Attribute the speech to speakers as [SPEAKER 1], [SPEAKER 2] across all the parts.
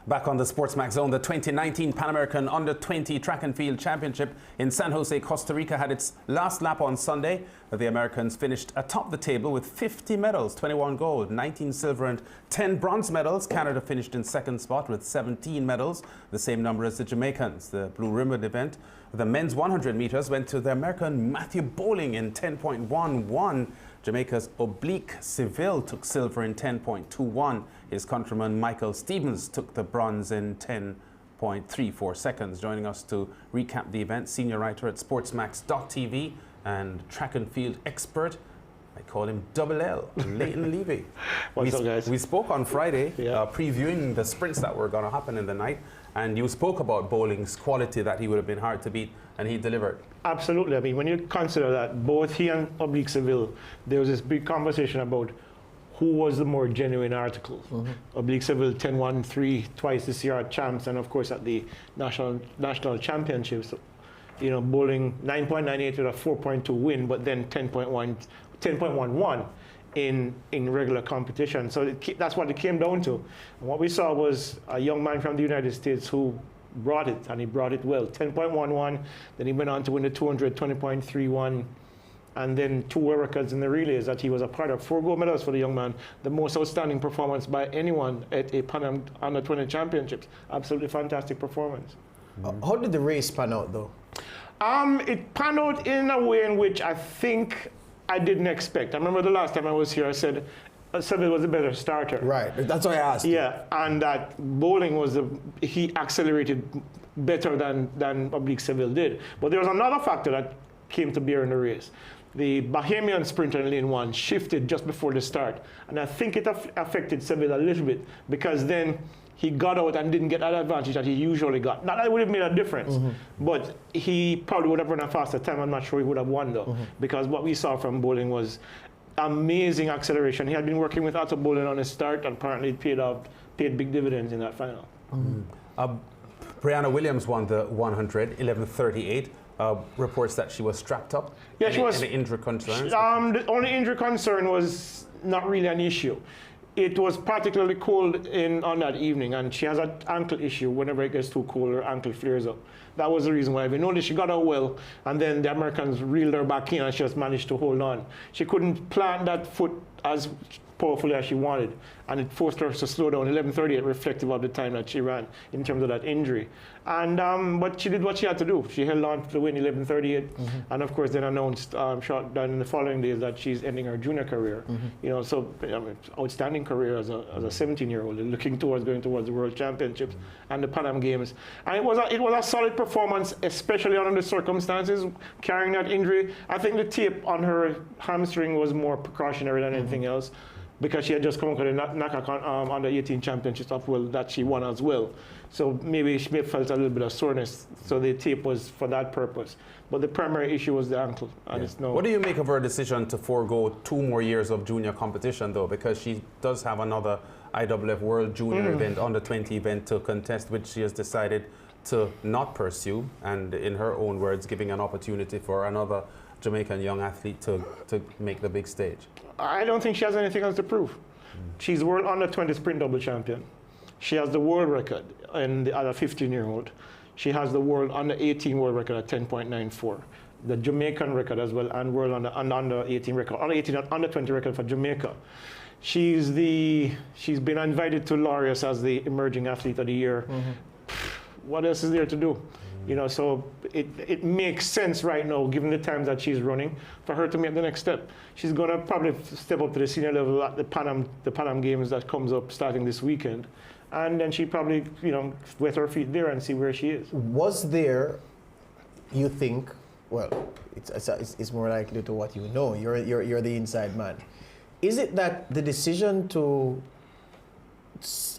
[SPEAKER 1] Back on the SportsMax Zone, the 2019 Pan American Under-20 Track and Field Championship in San Jose, Costa Rica had its last lap on Sunday. The Americans finished atop the table with 50 medals, 21 gold, 19 silver and 10 bronze medals. Canada finished in second spot with 17 medals, the same number as the Jamaicans. The Blue Ribbon event, the men's 100 meters, went to the American Matthew Bowling in 10.11. Jamaica's Oblique Seville took silver in 10.21. His countryman Michael Stevens took the bronze in 10.34 seconds. Joining us to recap the event, senior writer at SportsMax.tv and track and field expert, I call him Double L, Leighton Levy.
[SPEAKER 2] What's up, guys?
[SPEAKER 1] We spoke on Friday, previewing the sprints that were going to happen in the night, and you spoke about Bowling's quality, that he would have been hard to beat, and he delivered.
[SPEAKER 2] Absolutely. I mean, when you consider that both he and Oblique Seville, there was this big conversation about who was the more genuine article. Oblique Seville 10-1-3 twice this year at champs, and of course at the national championships. You know, Bowling 9.98 with a 4.2 win, but then 10.11 in regular competition. So that's what it came down to. And what we saw was a young man from the United States who brought it, and he brought it well. 10.11, then he went on to win the 200, 20.31, and then 2 world records in the relays that he was a part of. 4 gold medals for the young man, the most outstanding performance by anyone at a Pan Am Under-20 championships. Absolutely fantastic performance.
[SPEAKER 3] How did the race pan out, though?
[SPEAKER 2] It panned out in a way in which I think I didn't expect. I remember the last time I was here, I said Seville was a better starter.
[SPEAKER 3] Right, that's why I asked.
[SPEAKER 2] Yeah, and that Bowling was he accelerated better than Oblique Seville did. But there was another factor that came to bear in the race. The Bahamian sprinter in lane 1 shifted just before the start, and I think it affected Seville a little bit, because then he got out and didn't get that advantage that he usually got. Not that it would have made a difference, but he probably would have run a faster time. I'm not sure he would have won, though, because what we saw from Bowling was amazing acceleration. He had been working with Otto Bowling on his start, and apparently it paid big dividends in that final.
[SPEAKER 1] Briana Williams won the 100, 11:38. Reports that she was strapped up.
[SPEAKER 2] Yeah, she was.
[SPEAKER 1] Any injury concerns?
[SPEAKER 2] The only injury concern was not really an issue. It was particularly cold on that evening, and she has an ankle issue. Whenever it gets too cold, her ankle flares up. That was the reason why. We noticed she got out well, and then the Americans reeled her back in, and she just managed to hold on. She couldn't plant that foot as powerfully as she wanted, and it forced her to slow down. 11:38, reflective of the time that she ran in terms of that injury. And but she did what she had to do. She held on to win 11:38, and of course then announced short down in the following days that she's ending her junior career. You know, so I mean, outstanding career as a 17-year-old, looking towards going towards the World Championships and the Pan Am Games. And it was a solid performance, especially under the circumstances, carrying that injury. I think the tape on her hamstring was more precautionary than anything else, because she had just come up with a knockout on the 18 championships of world that she won as well. So maybe she felt a little bit of soreness. So the tape was for that purpose. But the primary issue was the ankle. And it's no.
[SPEAKER 1] What do you make of her decision to forego 2 more years of junior competition, though? Because she does have another IWF World Junior event, under-20 event to contest, which she has decided to not pursue. And in her own words, giving an opportunity for another Jamaican young athlete to make the big stage.
[SPEAKER 2] I don't think she has anything else to prove. She's world under-20 sprint double champion. She has the world record as a 15-year-old. She has the world under-18 world record at 10.94. The Jamaican record as well, and world under-18 record, under-18 and under-20 record for Jamaica. She's been invited to Laureus as the emerging athlete of the year. What else is there to do? You know, so it makes sense right now, given the time that she's running, for her to make the next step. She's going to probably step up to the senior level at the Pan Am Games that comes up starting this weekend. And then she probably, you know, wet her feet there and see where she is.
[SPEAKER 3] Was there, you think, well, it's more likely to what you know. You're the inside man. Is it that the decision to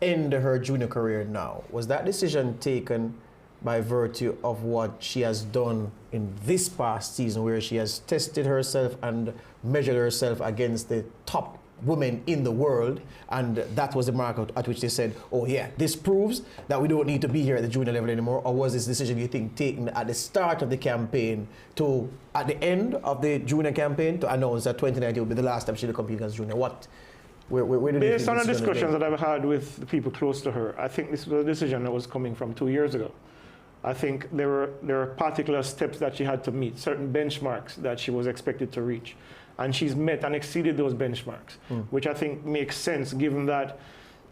[SPEAKER 3] end her junior career now, was that decision taken by virtue of what she has done in this past season, where she has tested herself and measured herself against the top women in the world, and that was the mark at which they said, oh yeah, this proves that we don't need to be here at the junior level anymore? Or was this decision, you think, taken at the start of the campaign to, at the end of the junior campaign, to announce that 2019 will be the last time she'll compete against junior? What Where do you
[SPEAKER 2] Based
[SPEAKER 3] think
[SPEAKER 2] on the
[SPEAKER 3] this is gonna
[SPEAKER 2] discussions
[SPEAKER 3] go?
[SPEAKER 2] that I've had with the people close to her, I think this was a decision that was coming from 2 years ago. I think there were particular steps that she had to meet, certain benchmarks that she was expected to reach. And she's met and exceeded those benchmarks, which I think makes sense given that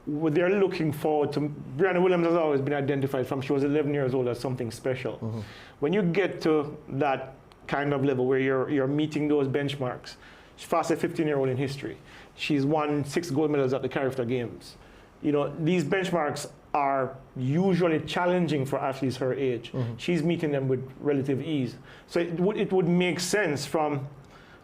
[SPEAKER 2] what they're looking forward to. Briana Williams has always been identified from she was 11 years old as something special. When you get to that kind of level where you're meeting those benchmarks, she's fastest 15-year-old in history. She's won 6 gold medals at the Carifta Games. You know, these benchmarks are usually challenging for athletes her age. She's meeting them with relative ease. So it would make sense from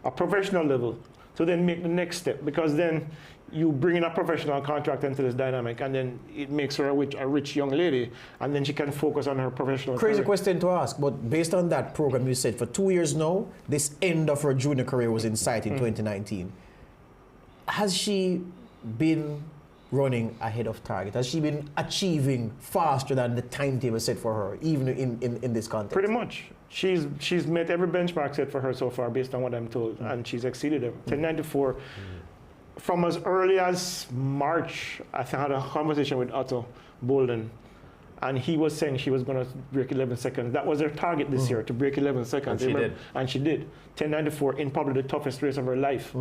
[SPEAKER 2] a professional level to then make the next step, because then you bring in a professional contract into this dynamic, and then it makes her a rich young lady, and then she can focus on her professional
[SPEAKER 3] Crazy
[SPEAKER 2] career.
[SPEAKER 3] question to ask, but based on that program you said, for 2 years now, this end of her junior career was in sight in 2019. Has she been running ahead of target? Has she been achieving faster than the timetable set for her, even in this context?
[SPEAKER 2] Pretty much. She's met every benchmark set for her so far, based on what I'm told, and she's exceeded them. 1094. From as early as March, I had a conversation with Otto Bolden, and he was saying she was going to break 11 seconds. That was her target this year, to break 11 seconds.
[SPEAKER 1] And she did.
[SPEAKER 2] And she did. 1094 in probably the toughest race of her life.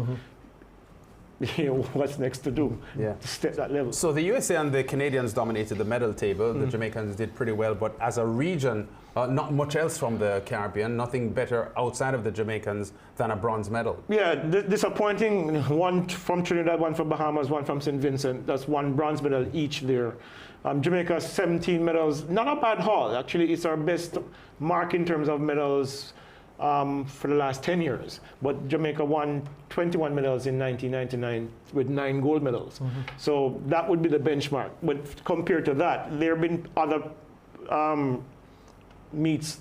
[SPEAKER 2] You know, what's next to do to step that level?
[SPEAKER 1] So the USA and the Canadians dominated the medal table. The Jamaicans did pretty well, but as a region, not much else from the Caribbean, nothing better outside of the Jamaicans than a bronze medal.
[SPEAKER 2] Yeah, disappointing. One from Trinidad, one from Bahamas, one from St. Vincent. That's 1 bronze medal each there. Jamaica, 17 medals. Not a bad haul. Actually, it's our best mark in terms of medals for the last 10 years. But Jamaica won 21 medals in 1999 with 9 gold medals. So that would be the benchmark. But compared to that, there have been other meets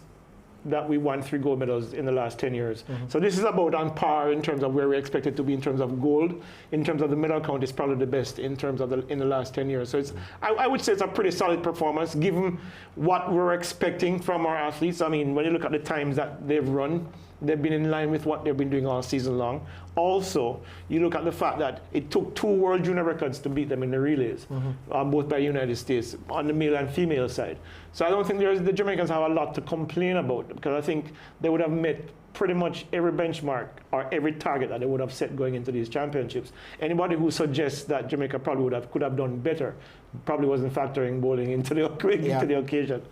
[SPEAKER 2] that we won 3 gold medals in the last 10 years. So this is about on par in terms of where we expect it to be in terms of gold. In terms of the medal count, it's probably the best in terms of in the last 10 years. So it's, I would say it's a pretty solid performance given what we're expecting from our athletes. I mean, when you look at the times that they've run, they've been in line with what they've been doing all season long. Also, you look at the fact that it took 2 world junior records to beat them in the relays, both by United States, on the male and female side. So I don't think the Jamaicans have a lot to complain about, because I think they would have met pretty much every benchmark or every target that they would have set going into these championships. Anybody who suggests that Jamaica probably could have done better probably wasn't factoring bowling into the occasion.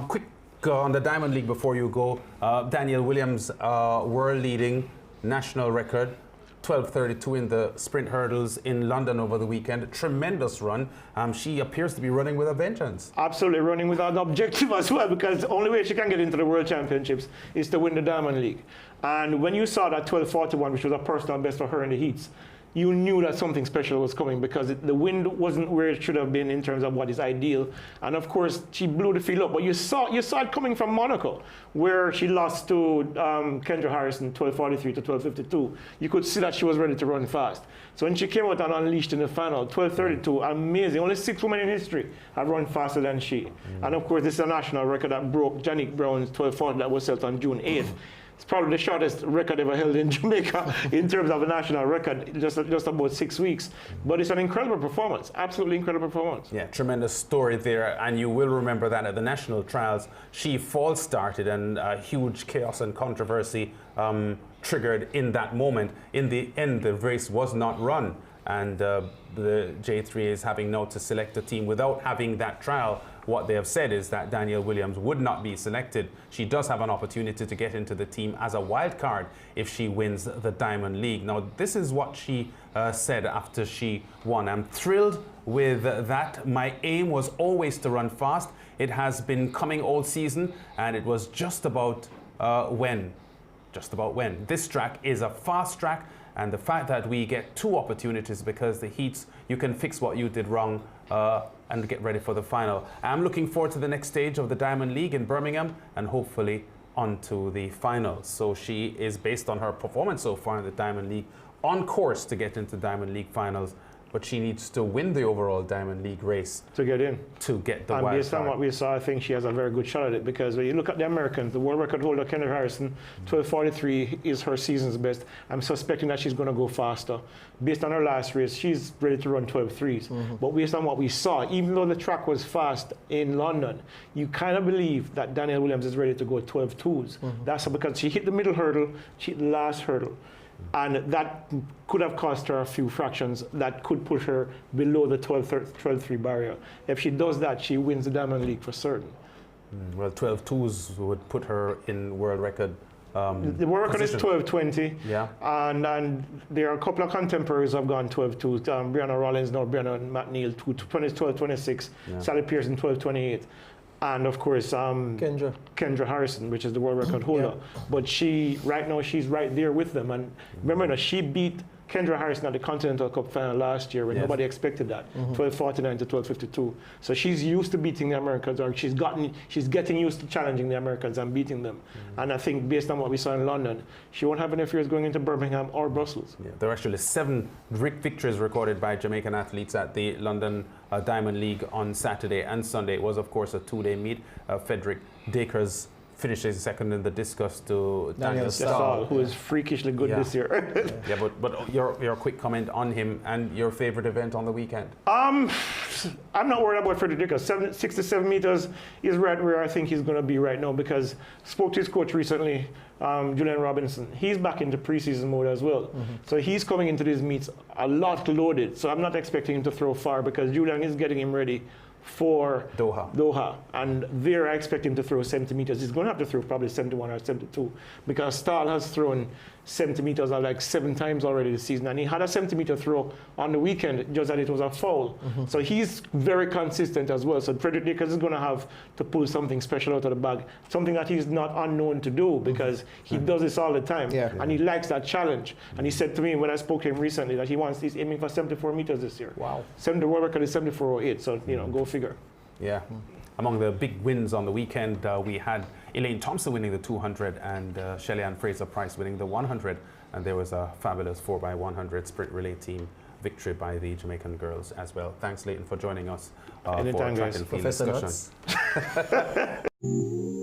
[SPEAKER 1] Quick on the Diamond League before you go. Danielle Williams, world leading national record, 12:32 in the sprint hurdles in London over the weekend. Tremendous run. She appears to be running with a vengeance.
[SPEAKER 2] Absolutely, running with an objective as well, because the only way she can get into the World Championships is to win the Diamond League. And when you saw that 12:41, which was a personal best for her in the heats, you knew that something special was coming, because the wind wasn't where it should have been in terms of what is ideal. And of course, she blew the field up. But you saw it coming from Monaco, where she lost to Kendra Harrison, 12:43 to 12:52. You could see that she was ready to run fast. So when she came out and unleashed in the final, 12:32, amazing. Only 6 women in history have run faster than she. And of course, this is a national record that broke Janique Brown's 12:40 that was set on June 8th. It's probably the shortest record ever held in Jamaica in terms of a national record, just about 6 weeks. But it's an incredible performance, absolutely incredible performance.
[SPEAKER 1] Yeah, tremendous story there. And you will remember that at the national trials, she false started, and huge chaos and controversy triggered in that moment. In the end, the race was not run. And the J3 is having now to select a team without having that trial. What they have said is that Danielle Williams would not be selected. She does have an opportunity to get into the team as a wild card if she wins the Diamond League. Now, this is what she said after she won. I'm thrilled with that. My aim was always to run fast. It has been coming all season, and it was just about when. This track is a fast track, and the fact that we get 2 opportunities, because the heats, you can fix what you did wrong and get ready for the final. I'm looking forward to the next stage of the Diamond League in Birmingham, and hopefully onto the finals. So she is, based on her performance so far in the Diamond League, on course to get into Diamond League finals but she needs to win the overall Diamond League race
[SPEAKER 2] to get in.
[SPEAKER 1] to get the
[SPEAKER 2] And
[SPEAKER 1] wild
[SPEAKER 2] based on
[SPEAKER 1] card.
[SPEAKER 2] what we saw, I think she has a very good shot at it, because when you look at the Americans, the world record holder, Kendra Harrison, 12:43 is her season's best. I'm suspecting that she's going to go faster. Based on her last race, she's ready to run 12:3s. But based on what we saw, even though the track was fast in London, you kind of believe that Danielle Williams is ready to go 12:2s. That's because she hit the middle hurdle, she hit the last hurdle. And that could have cost her a few fractions that could push her below the 12:3 barrier. If she does that, she wins the Diamond League for certain.
[SPEAKER 1] Well, 12:2s would put her in world record.
[SPEAKER 2] The world record is
[SPEAKER 1] position.
[SPEAKER 2] 12:20.
[SPEAKER 1] Yeah.
[SPEAKER 2] And there are a couple of contemporaries who have gone 12:2. Briana Rollins, now Briana McNeil, 12:26.
[SPEAKER 1] Yeah.
[SPEAKER 2] Sally Pearson, 12:28. And of course, Kendra Harrison, which is the world record holder. But right now, she's right there with them. And remember, she beat Kendra Harrison at the Continental Cup final last year when nobody expected that, 12:49 to 12:52. So she's used to beating the Americans, or she's getting used to challenging the Americans and beating them. And I think based on what we saw in London, she won't have any fears going into Birmingham or Brussels.
[SPEAKER 1] Yeah, there are actually 7 victories recorded by Jamaican athletes at the London Diamond League on Saturday and Sunday. It was, of course, a 2-day meet. Frederick Dakers finishes second in the discus to Daniel Stahl,
[SPEAKER 2] who is freakishly good this year.
[SPEAKER 1] Yeah, but your quick comment on him and your favorite event on the weekend.
[SPEAKER 2] I'm not worried about Frederick Dakers. 67 meters is right where I think he's going to be right now, because spoke to his coach recently, Julian Robinson. He's back into preseason mode as well. So he's coming into these meets a lot loaded. So I'm not expecting him to throw far, because Julian is getting him ready for Doha. And there I expect him to throw 70 meters. He's going to have to throw probably 71 or 72, because Stahl has thrown 70 meters like 7 times already this season. And he had a 70 meter throw on the weekend, just that it was a foul. So he's very consistent as well. So Frederick Dakers is going to have to pull something special out of the bag, something that he's not unknown to do, because he does this all the time. And he likes that challenge. And he said to me when I spoke to him recently that he's aiming for 74 meters this year.
[SPEAKER 1] Wow.
[SPEAKER 2] The world record is 74.08. So, go figure.
[SPEAKER 1] Yeah. Among the big wins on the weekend, we had Elaine Thompson winning the 200 and Shelly-Ann Fraser-Price winning the 100. And there was a fabulous 4x100 sprint relay team victory by the Jamaican girls as well. Thanks, Leighton, for joining us for
[SPEAKER 2] Anytime,
[SPEAKER 1] track
[SPEAKER 2] guys.
[SPEAKER 1] and field
[SPEAKER 3] Professor
[SPEAKER 1] discussion.
[SPEAKER 3] Nuts.